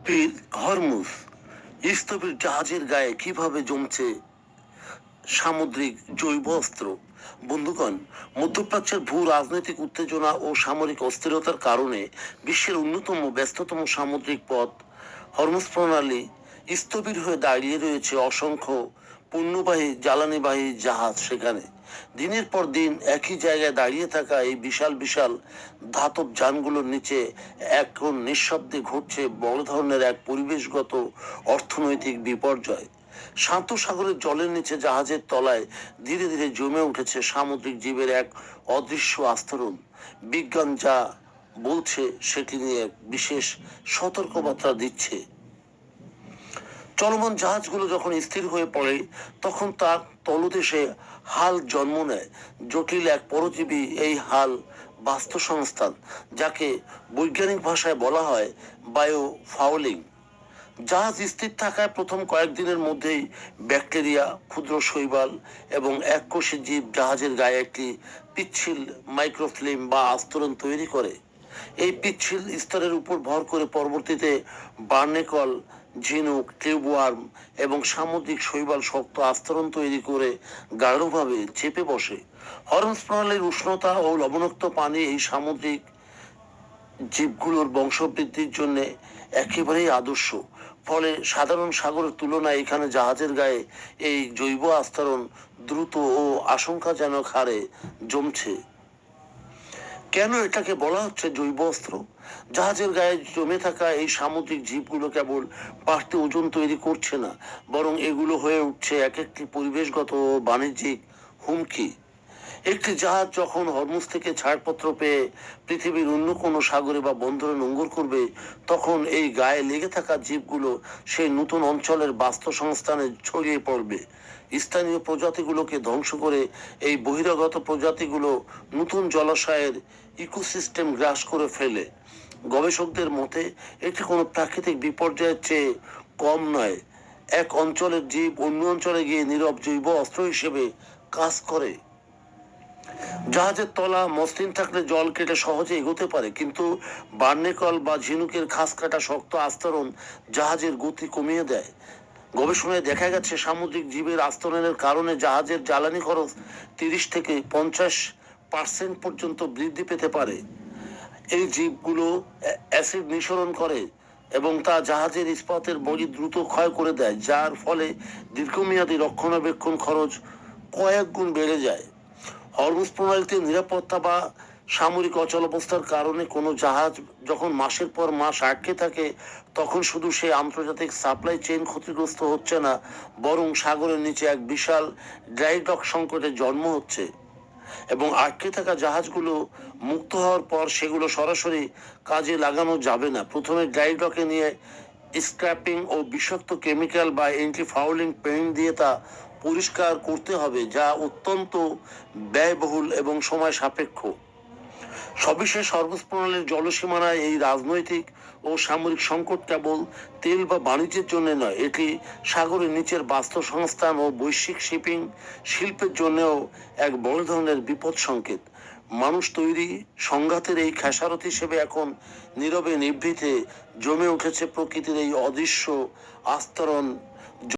পীর হরমুজ স্থবির জাহাজের গায়ে কিভাবে জমছে সামুদ্রিক জৈব অস্ত্র। বন্ধুগণ, মধ্যপ্রাচ্যের ভূ রাজনৈতিক উত্তেজনা ও সামরিক অস্থিরতার কারণে বিশ্বের অন্যতম ব্যস্ততম সামুদ্রিক পথ হরমুজ প্রণালী স্থবির হয়ে দাঁড়িয়ে রয়েছে। অসংখ্য পণ্যবাহী জ্বালানিবাহী জাহাজ সেখানে দিনের পর দিন একই জায়গায় দাঁড়িয়ে থাকা এই বিশাল বিশাল ধাতব যানগুলোর নিচে এখন নিঃশব্দে ঘটছে বড় ধরনের এক পরিবেশগত অর্থনৈতিক বিপর্যয়। শান্ত সাগরের জলের নিচে জাহাজের তলায় ধীরে ধীরে জমে উঠেছে সামুদ্রিক জীবের এক অদৃশ্য আস্তরণ। বিজ্ঞান যা বলছে সেটি নিয়ে বিশেষ সতর্কবার্তা দিচ্ছে। চলমান জাহাজগুলো যখন স্থির হয়ে পড়ে তখন তার তলদেশে হাল জন্ম নেয়। জটিল এক পরজীবী এই হাল বাস্তু সংস্থান, যাকে বৈজ্ঞানিক ভাষায় বলা হয় বায়ো ফাউলিং। জাহাজ স্থির থাকায় প্রথম কয়েকদিনের মধ্যেই ব্যাকটেরিয়া, ক্ষুদ্র শৈবাল এবং এককোষী জীব জাহাজের গায়ে একটি পিচ্ছিল মাইক্রোফিল্ম বা আস্তরণ তৈরি করে। এই পিচ্ছিল স্তরের উপর ভর করে পরবর্তীতে বার্নেকল, ঝিনুক, টিউবওয়ার্ম এবং সামুদ্রিক শৈবাল শক্ত আস্তরণ তৈরি করে গাঢ়ভাবে চেপে বসে। হরমুজ প্রণালীর উষ্ণতা ও লবণাক্ত পানি এই সামুদ্রিক জীবগুলোর বংশবৃদ্ধির জন্য একেবারেই আদর্শ। ফলে সাধারণ সাগরের তুলনায় এখানে জাহাজের গায়ে এই জৈব আস্তরণ দ্রুত ও আশঙ্কাজনক হারে জমছে। কেন এটাকে বলা হচ্ছে জৈব অস্ত্র? জাহাজের গায়ে জমে থাকা এই সামুদ্রিক জীবগুলো কেবল বাড়তি ওজন তৈরি করছে না, বরং এগুলো হয়ে উঠছে এক একটি পরিবেশগত ও বাণিজ্যিক হুমকি। একটি জাহাজ যখন হরমুজ থেকে ছাড়পত্র পেয়ে পৃথিবীর অন্য কোনো সাগরে বা বন্দরে নোঙর করবে, তখন এই গায়ে লেগে থাকা জীবগুলো সেই নতুন অঞ্চলের বাস্তুসংস্থানে ছড়িয়ে পড়বে। স্থানীয় প্রজাতিগুলোকে ধ্বংস করে এই বহিরাগত প্রজাতিগুলো নতুন জলাশয়ের ইকোসিস্টেম গ্রাস করে ফেলে। গবেষকদের মতে এটি কোনো প্রাকৃতিক বিপর্যয়ের চেয়ে কম নয়। এক অঞ্চলের জীব অন্য অঞ্চলে গিয়ে নীরব জৈব অস্ত্র হিসেবে কাজ করে। জাহাজের তলা মসৃণ থাকলে জল কেটে সহজে এগোতে পারে, কিন্তু বার্নেকল বা ঝিনুকের খাস কাটা শক্ত আস্তরণ জাহাজের গতি কমিয়ে দেয়। গবেষণায় দেখা গেছে সামুদ্রিক জীবের আস্তরণের কারণে জাহাজের জ্বালানি খরচ 30 থেকে 50% পর্যন্ত বৃদ্ধি পেতে পারে। এই জীবগুলো অ্যাসিড নিঃসরণ করে এবং তা জাহাজের ইস্পাতের বডি দ্রুত ক্ষয় করে দেয়, যার ফলে দীর্ঘমেয়াদী রক্ষণাবেক্ষণ খরচ কয়েক গুণ বেড়ে যায়। হরমুজ প্রণালীতে নিরাপত্তা বা সামরিক অচলাবস্থার কারণে কোনো জাহাজ যখন মাসের পর মাস আটকে থাকে, তখন শুধু সেই আন্তর্জাতিক সাপ্লাই চেইন ক্ষতিগ্রস্ত হচ্ছে না, বরং সাগরের নিচে এক বিশাল ড্রাই ডক সংকটের জন্ম হচ্ছে। এবং আটকে থাকা জাহাজগুলো মুক্ত হওয়ার পর সেগুলো সরাসরি কাজে লাগানো যাবে না। প্রথমে ড্রাই ডকে নিয়ে স্ক্র্যাপিং ও বিষাক্ত কেমিক্যাল বা অ্যান্টি ফাউলিং পেইন্ট দিয়ে তা পরিষ্কার করতে হবে, যা অত্যন্ত ব্যয়বহুল এবং সময় সাপেক্ষ। সবিশেষ হরমুজ প্রণালীর জলসীমানায় এই রাজনৈতিক ও সামরিক সংকট কেবল তেল বা বাণিজ্যের জন্য নয়, এটি সাগরের নিচের বাস্তুসংস্থান ও বৈশ্বিক শিপিং শিল্পের জন্যও এক বড় ধরনের বিপদ সংকেত। মানুষ তৈরি সংঘাতের এই খেসারত হিসেবে এখন নীরবে নিভৃতে জমে উঠেছে প্রকৃতির এই অদৃশ্য আস্তরণ